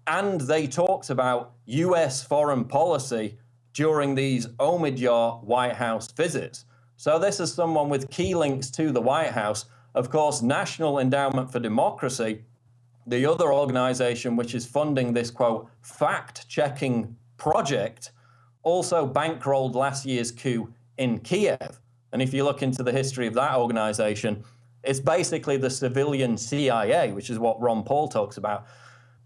And they talked about U.S. foreign policy during these Omidyar White House visits. So this is someone with key links to the White House. Of course, National Endowment for Democracy, the other organization which is funding this, quote, fact-checking project, also bankrolled last year's coup in Kiev. And if you look into the history of that organization, it's basically the civilian CIA, which is what Ron Paul talks about.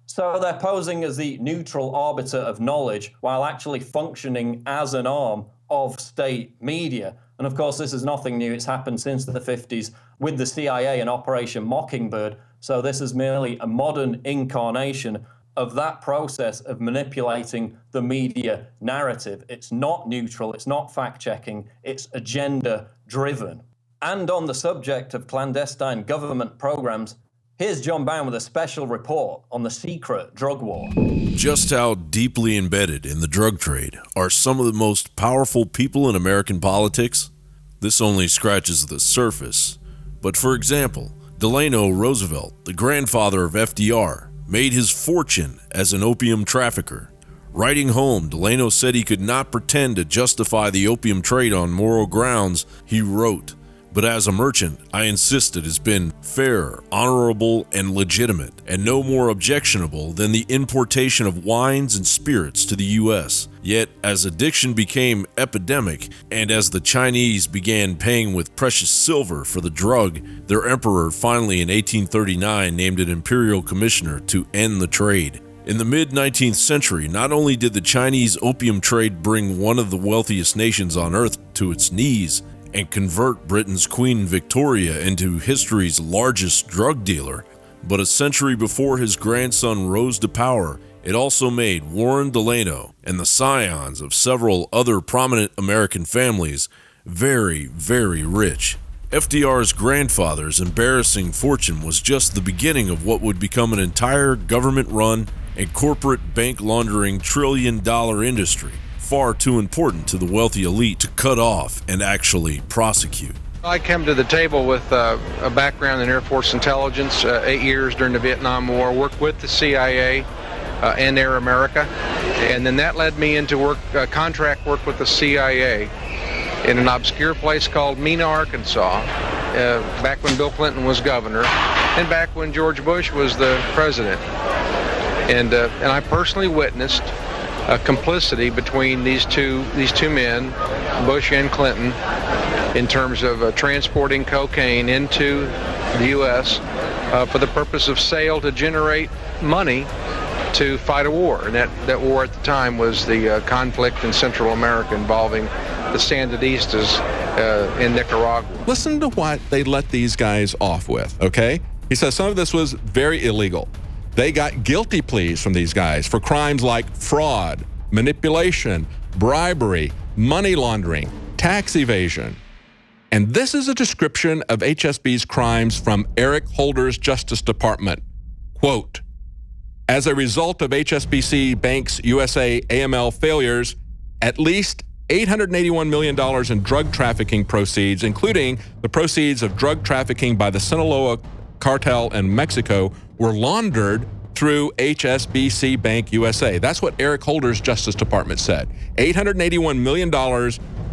So they're posing as the neutral arbiter of knowledge while actually functioning as an arm of state media. And of course, this is nothing new. It's happened since the 50s with the CIA and Operation Mockingbird. So this is merely a modern incarnation of that process of manipulating the media narrative. It's not neutral, it's not fact-checking, it's agenda-driven. And on the subject of clandestine government programs, here's John Bound with a special report on the secret drug war. Just how deeply embedded in the drug trade are some of the most powerful people in American politics? This only scratches the surface. But for example, Delano Roosevelt, the grandfather of FDR, made his fortune as an opium trafficker. Writing home, Delano said he could not pretend to justify the opium trade on moral grounds. He wrote, "But as a merchant, I insist it has been fair, honorable, and legitimate, and no more objectionable than the importation of wines and spirits to the U.S. Yet, as addiction became epidemic, and as the Chinese began paying with precious silver for the drug, their emperor finally in 1839 named an imperial commissioner to end the trade." In the mid-19th century, not only did the Chinese opium trade bring one of the wealthiest nations on earth to its knees, and convert Britain's Queen Victoria into history's largest drug dealer, but a century before his grandson rose to power, it also made Warren Delano and the scions of several other prominent American families very, very rich. FDR's grandfather's embarrassing fortune was just the beginning of what would become an entire government-run and corporate bank laundering trillion-dollar industry, far too important to the wealthy elite to cut off and actually prosecute. I came to the table with a background in Air Force intelligence, 8 years during the Vietnam War, worked with the CIA and Air America, and then that led me into contract work with the CIA in an obscure place called Mena, Arkansas, back when Bill Clinton was governor, and back when George Bush was the president. And I personally witnessed complicity between these two men, Bush and Clinton, in terms of transporting cocaine into the U.S. For the purpose of sale to generate money to fight a war. And that war at the time was the conflict in Central America involving the Sandinistas in Nicaragua. Listen to what they let these guys off with, okay? He says some of this was very illegal. They got guilty pleas from these guys for crimes like fraud, manipulation, bribery, money laundering, tax evasion. And this is a description of HSB's crimes from Eric Holder's Justice Department. Quote, as a result of HSBC Bank's USA AML failures, at least $881 million in drug trafficking proceeds, including the proceeds of drug trafficking by the Sinaloa cartel in Mexico, were laundered through HSBC Bank USA. That's what Eric Holder's Justice Department said. $881 million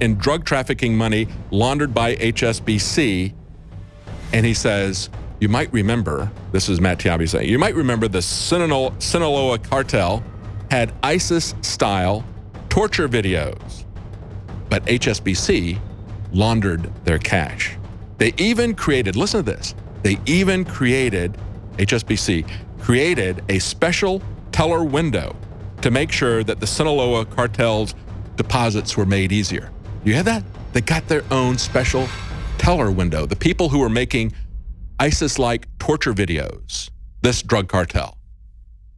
in drug trafficking money laundered by HSBC. And he says, you might remember, this is Matt Tiabi saying, you might remember the Sinaloa cartel had ISIS-style torture videos, but HSBC laundered their cash. They even created, listen to this, HSBC created a special teller window to make sure that the Sinaloa cartel's deposits were made easier. You hear that? They got their own special teller window. The people who were making ISIS-like torture videos, this drug cartel,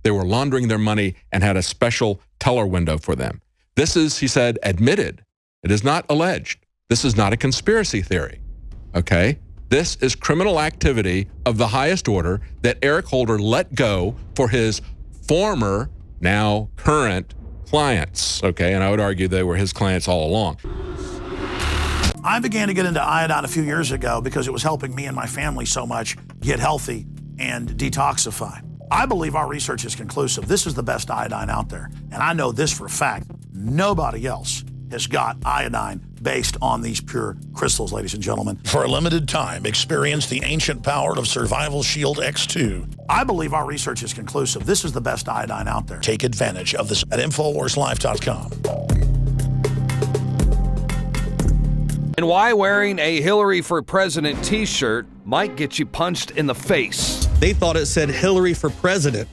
they were laundering their money and had a special teller window for them. This is, he said, admitted. It is not alleged. This is not a conspiracy theory, okay? This is criminal activity of the highest order that Eric Holder let go for his former, now current clients, okay? And I would argue they were his clients all along. I began to get into iodine a few years ago because it was helping me and my family so much get healthy and detoxify. I believe our research is conclusive. This is the best iodine out there. And I know this for a fact. Nobody else has got iodine based on these pure crystals, ladies and gentlemen. For a limited time, experience the ancient power of Survival Shield X2. I believe our research is conclusive. This is the best iodine out there. Take advantage of this at InfoWarsLife.com. And why wearing a Hillary for President t-shirt might get you punched in the face. They thought it said Hillary for President.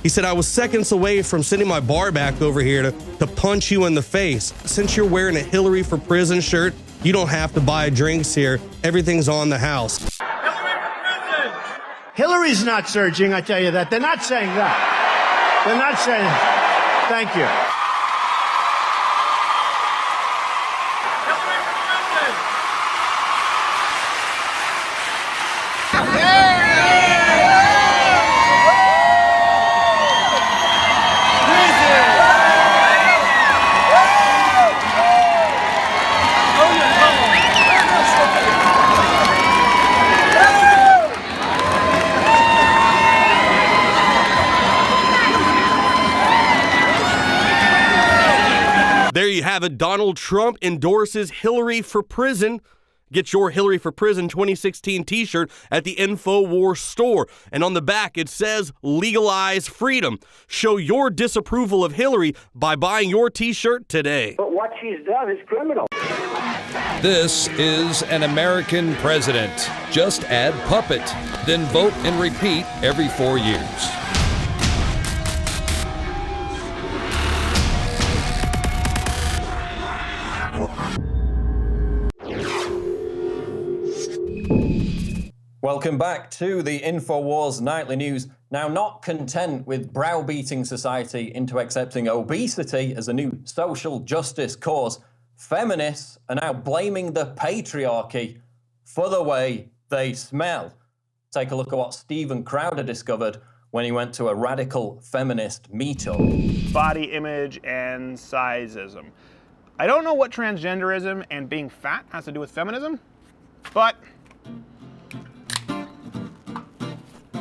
He said, I was seconds away from sending my bar back over here to punch you in the face. Since you're wearing a Hillary for Prison shirt, you don't have to buy drinks here. Everything's on the house. Hillary's not surging, I tell you that. They're not saying that. They're not saying that. Thank you. There you have it. Donald Trump endorses Hillary for Prison. Get your Hillary for Prison 2016 t-shirt at the InfoWars store. And on the back, it says, legalize freedom. Show your disapproval of Hillary by buying your t-shirt today. But what she's done is criminal. This is an American president. Just add puppet, then vote and repeat every 4 years. Welcome back to the InfoWars Nightly News. Now, not content with browbeating society into accepting obesity as a new social justice cause, feminists are now blaming the patriarchy for the way they smell. Take a look at what Stephen Crowder discovered when he went to a radical feminist meetup. Body image and sizeism. I don't know what transgenderism and being fat has to do with feminism, but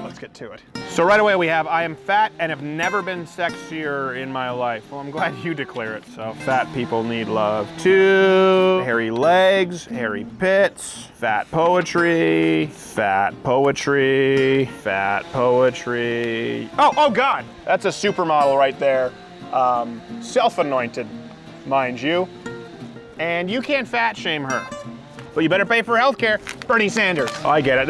let's get to it. So right away we have, I am fat and have never been sexier in my life. Well, I'm glad you declare it. So fat people need love too. Hairy legs, hairy pits, fat poetry, fat poetry, fat poetry. Oh God, that's a supermodel right there. Self-anointed, mind you. And you can't fat shame her. But you better pay for healthcare, Bernie Sanders. Oh, I get it,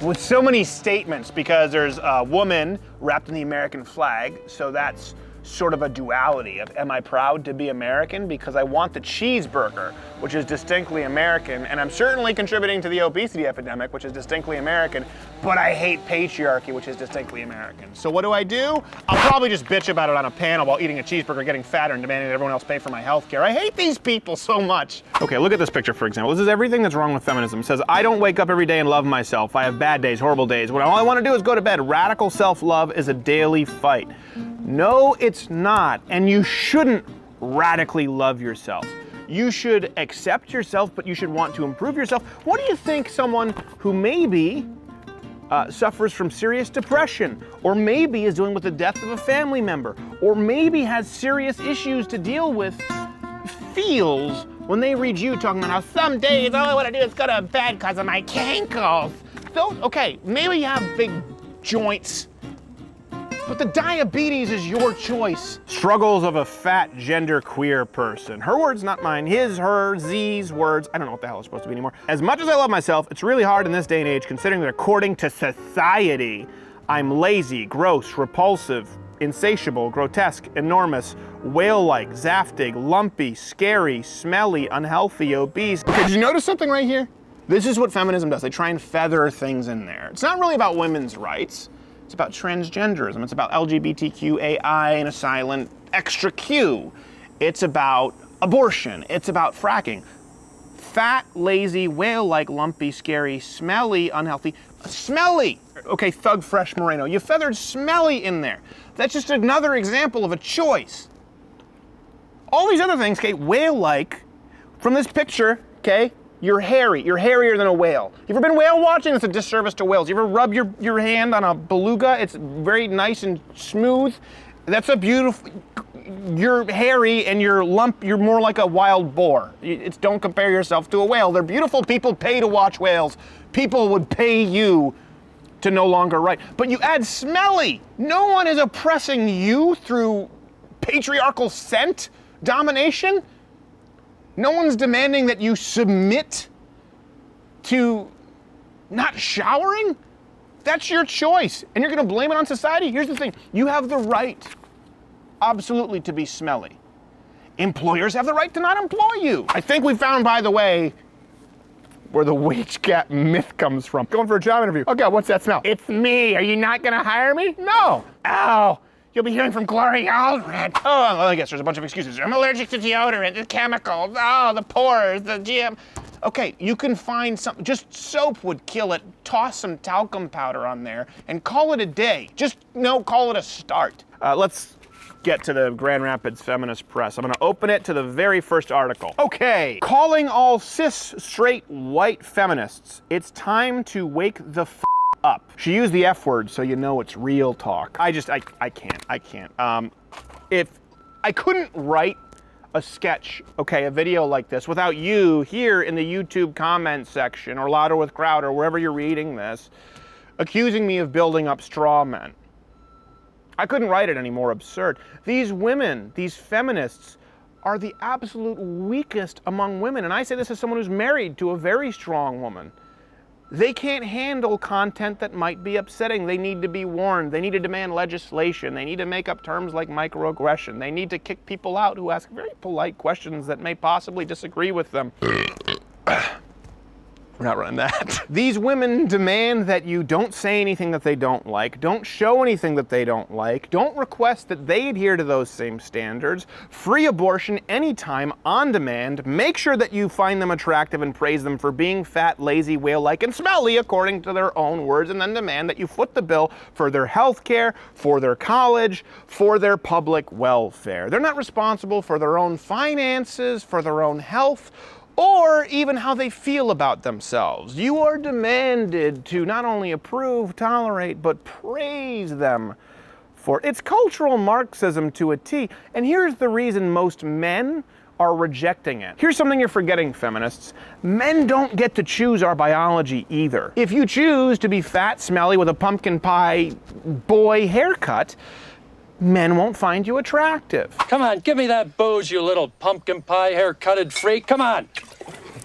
with so many statements because there's a woman wrapped in the American flag, so that's sort of a duality of am I proud to be American because I want the cheeseburger, which is distinctly American, and I'm certainly contributing to the obesity epidemic, which is distinctly American, but I hate patriarchy, which is distinctly American. So what do? I'll probably just bitch about it on a panel while eating a cheeseburger, getting fatter, and demanding that everyone else pay for my health care. I hate these people so much. Okay, look at this picture, for example. This is everything that's wrong with feminism. It says, I don't wake up every day and love myself. I have bad days, horrible days. When all I want to do is go to bed. Radical self-love is a daily fight. No, it's not, and you shouldn't radically love yourself. You should accept yourself, but you should want to improve yourself. What do you think someone who maybe suffers from serious depression, or maybe is dealing with the death of a family member, or maybe has serious issues to deal with, feels when they read you talking about how some days all I want to do is go to bed because of my cankles? Okay, maybe you have big joints, but the diabetes is your choice. Struggles of a fat genderqueer person. Her words, not mine. His, her, Z's words. I don't know what the hell it's supposed to be anymore. As much as I love myself, it's really hard in this day and age, considering that according to society, I'm lazy, gross, repulsive, insatiable, grotesque, enormous, whale-like, zaftig, lumpy, scary, smelly, unhealthy, obese. Okay, did you notice something right here? This is what feminism does. They try and feather things in there. It's not really about women's rights. It's about transgenderism. It's about LGBTQAI and asylum extra Q. It's about abortion. It's about fracking. Fat, lazy, whale-like, lumpy, scary, smelly, unhealthy. Smelly! Okay, Thug Fresh Moreno. You feathered smelly in there. That's just another example of a choice. All these other things, okay, whale-like, from this picture, okay, you're hairy. You're hairier than a whale. You ever been whale watching? It's a disservice to whales. You ever rub your hand on a beluga? It's very nice and smooth. That's a beautiful, you're hairy and you're more like a wild boar. Don't compare yourself to a whale. They're beautiful. People pay to watch whales. People would pay you to no longer write. But you add smelly. No one is oppressing you through patriarchal scent domination. No one's demanding that you submit to not showering. That's your choice. And you're going to blame it on society? Here's the thing. You have the right, absolutely, to be smelly. Employers have the right to not employ you. I think we found, by the way, where the wage gap myth comes from. Going for a job interview. Oh God, what's that smell? It's me. Are you not going to hire me? No. Ow. You'll be hearing from Gloria Allred. Oh, well, I guess there's a bunch of excuses. I'm allergic to deodorant, the chemicals, oh, the pores, the GM. Okay, you can find some, just soap would kill it. Toss some talcum powder on there and call it a day. Just, call it a start. Let's get to the Grand Rapids Feminist Press. I'm gonna open it to the very first article. Okay, calling all cis, straight, white feminists. It's time to wake the up. She used the F word, so you know it's real talk. I can't. If I couldn't write a sketch, okay, a video like this without you here in the YouTube comment section or Louder with Crowd or wherever you're reading this, accusing me of building up straw men. I couldn't write it any more absurd. These women, these feminists, are the absolute weakest among women. And I say this as someone who's married to a very strong woman. They can't handle content that might be upsetting. They need to be warned. They need to demand legislation. They need to make up terms like microaggression. They need to kick people out who ask very polite questions that may possibly disagree with them. We're not running that. These women demand that you don't say anything that they don't like, don't show anything that they don't like, don't request that they adhere to those same standards, free abortion anytime, on demand, make sure that you find them attractive and praise them for being fat, lazy, whale-like, and smelly according to their own words, and then demand that you foot the bill for their health care, for their college, for their public welfare. They're not responsible for their own finances, for their own health, or even how they feel about themselves. You are demanded to not only approve, tolerate, but praise them for it. It's cultural Marxism to a T, and here's the reason most men are rejecting it. Here's something you're forgetting, feminists. Men don't get to choose our biology either. If you choose to be fat, smelly, with a pumpkin pie boy haircut, men won't find you attractive. Come on, give me that booze, you little pumpkin pie haircutted freak. Come on.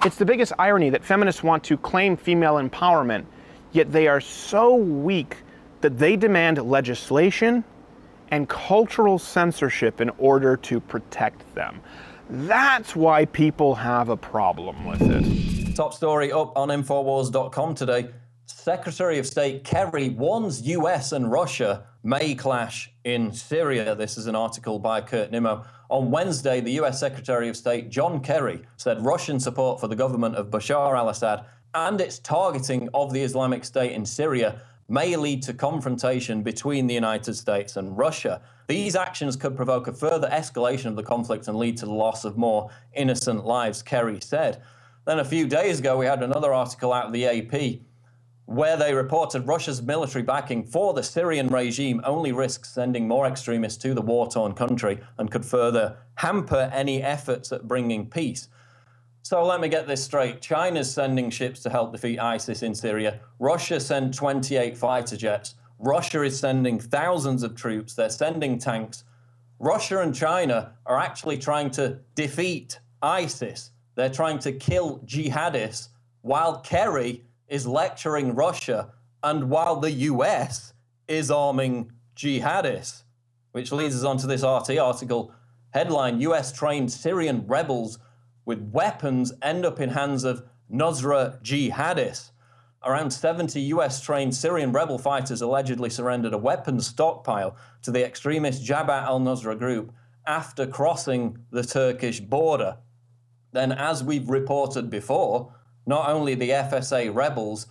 It's the biggest irony that feminists want to claim female empowerment, yet they are so weak that they demand legislation and cultural censorship in order to protect them. That's why people have a problem with it. Top story up on NoWorldOrder.com today. Secretary of State Kerry warns US and Russia may clash in Syria. This is an article by Kurt Nimmo. On Wednesday, the US Secretary of State John Kerry said Russian support for the government of Bashar al-Assad and its targeting of the Islamic State in Syria may lead to confrontation between the United States and Russia. These actions could provoke a further escalation of the conflict and lead to the loss of more innocent lives, Kerry said. Then a few days ago, we had another article out of the AP where they reported Russia's military backing for the Syrian regime only risks sending more extremists to the war-torn country and could further hamper any efforts at bringing peace. So let me get this straight. China's sending ships to help defeat ISIS in Syria. Russia sent 28 fighter jets. Russia is sending thousands of troops. They're sending tanks. Russia and China are actually trying to defeat ISIS. They're trying to kill jihadists while Kerry is lecturing Russia and while the US is arming jihadists. Which leads us on to this RT article. Headline, US-trained Syrian rebels with weapons end up in hands of Nusra jihadists. Around 70 US-trained Syrian rebel fighters allegedly surrendered a weapons stockpile to the extremist Jabhat al-Nusra group after crossing the Turkish border. Then, as we've reported before, not only the FSA rebels,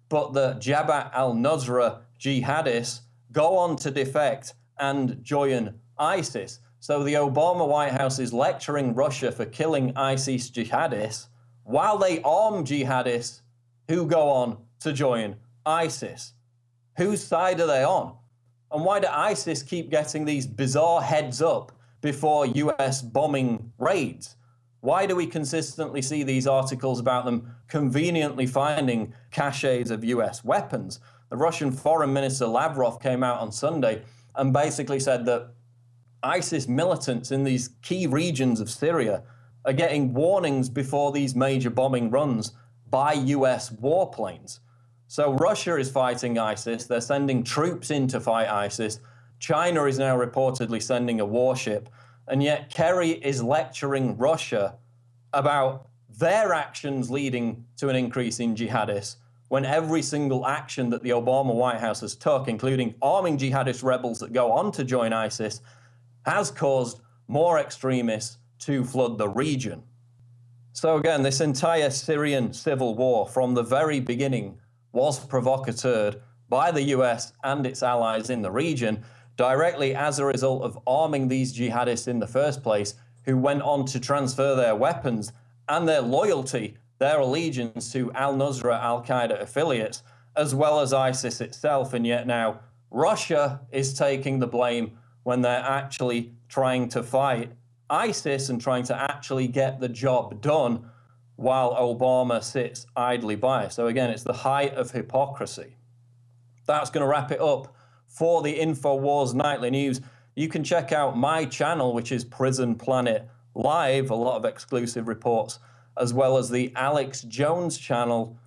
but the Jabhat al-Nusra jihadists go on to defect and join ISIS. So the Obama White House is lecturing Russia for killing ISIS jihadists while they arm jihadists who go on to join ISIS. Whose side are they on? And why do ISIS keep getting these bizarre heads up before US bombing raids? Why do we consistently see these articles about them conveniently finding caches of US weapons? The Russian Foreign Minister Lavrov came out on Sunday and basically said that ISIS militants in these key regions of Syria are getting warnings before these major bombing runs by US warplanes. So Russia is fighting ISIS. They're sending troops in to fight ISIS. China is now reportedly sending a warship. And yet Kerry is lecturing Russia about their actions leading to an increase in jihadists when every single action that the Obama White House has took, including arming jihadist rebels that go on to join ISIS, has caused more extremists to flood the region. So again, this entire Syrian civil war from the very beginning was provocateured by the US and its allies in the region, directly as a result of arming these jihadists in the first place, who went on to transfer their weapons and their loyalty, their allegiance to al-Nusra al-Qaeda affiliates, as well as ISIS itself. And yet now Russia is taking the blame when they're actually trying to fight ISIS and trying to actually get the job done while Obama sits idly by. So again, it's the height of hypocrisy. That's going to wrap it up for the InfoWars Nightly News. You can check out my channel, which is Prison Planet Live, a lot of exclusive reports, as well as the Alex Jones channel,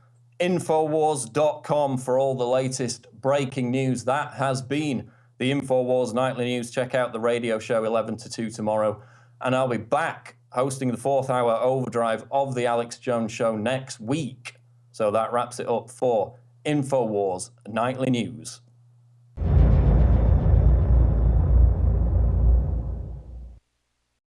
NoWorldOrder.com, for all the latest breaking news. That has been the InfoWars Nightly News. Check out the radio show 11 to 2 tomorrow. And I'll be back hosting the 4th hour overdrive of the Alex Jones Show next week. So that wraps it up for InfoWars Nightly News.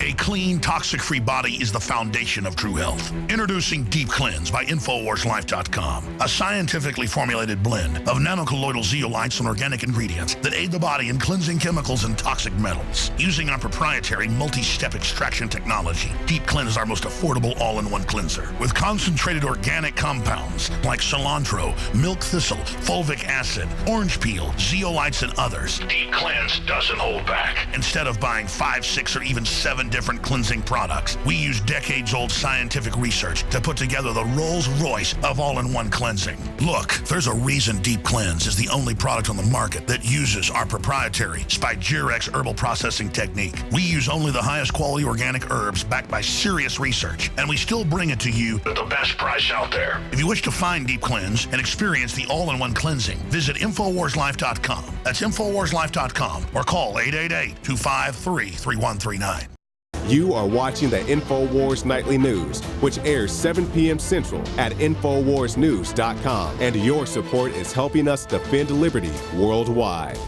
A clean, toxic-free body is the foundation of true health. Introducing Deep Cleanse by InfoWarsLife.com, a scientifically formulated blend of nanocolloidal zeolites and organic ingredients that aid the body in cleansing chemicals and toxic metals. Using our proprietary multi-step extraction technology, Deep Cleanse is our most affordable all-in-one cleanser. With concentrated organic compounds like cilantro, milk thistle, fulvic acid, orange peel, zeolites, and others, Deep Cleanse doesn't hold back. Instead of buying 5, 6, or even 7 different cleansing products. We use decades-old scientific research to put together the Rolls-Royce of all-in-one cleansing. Look, there's a reason Deep Cleanse is the only product on the market that uses our proprietary Spigyrex herbal processing technique. We use only the highest quality organic herbs backed by serious research, and we still bring it to you at the best price out there. If you wish to find Deep Cleanse and experience the all-in-one cleansing, visit InfoWarsLife.com. That's InfoWarsLife.com or call 888-253-3139. You are watching the InfoWars Nightly News, which airs 7 p.m. Central at InfoWarsNews.com. And your support is helping us defend liberty worldwide.